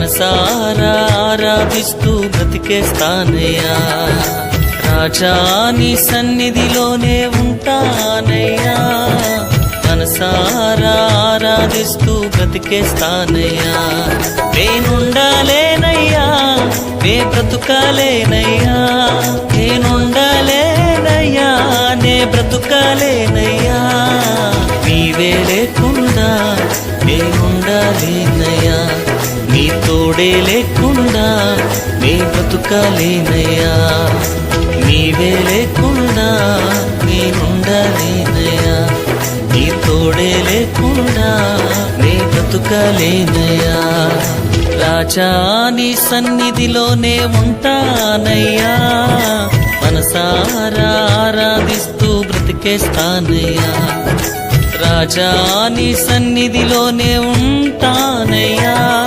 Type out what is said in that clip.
మనసారా ఆరాధిస్తూ బ్రతికేస్తానయ్యా. రాజా నీ సన్నిధిలోనే ఉంటానయ్యా. మనసారా ఆరాధిస్తూ బ్రతికేస్తానయ్యా. నేనుండాలేనయ్యా, నే బ్రతుకాలేనయ్యా. నేనుండాలేనయ్యా, నే బ్రతుకాలేనయ్యా. నీవే లేకుండా నేనుండాలేనయ్యా. నీ తోడే లేకుండా నే బ్రతుకాలేనయ్యా. నీవే లేకుండా నేనుండాలేనయ్యా. నీ తోడే లేకుండా నే బ్రతుకాలేనయ్యా. రాజా నీ సన్నిధిలోనే ఉంటానయ్యా. మనసారా ఆరాధిస్తూ బ్రతికేస్తానయ్యా. రాజా నీ సన్నిధిలోనే ఉంటానయ్యా.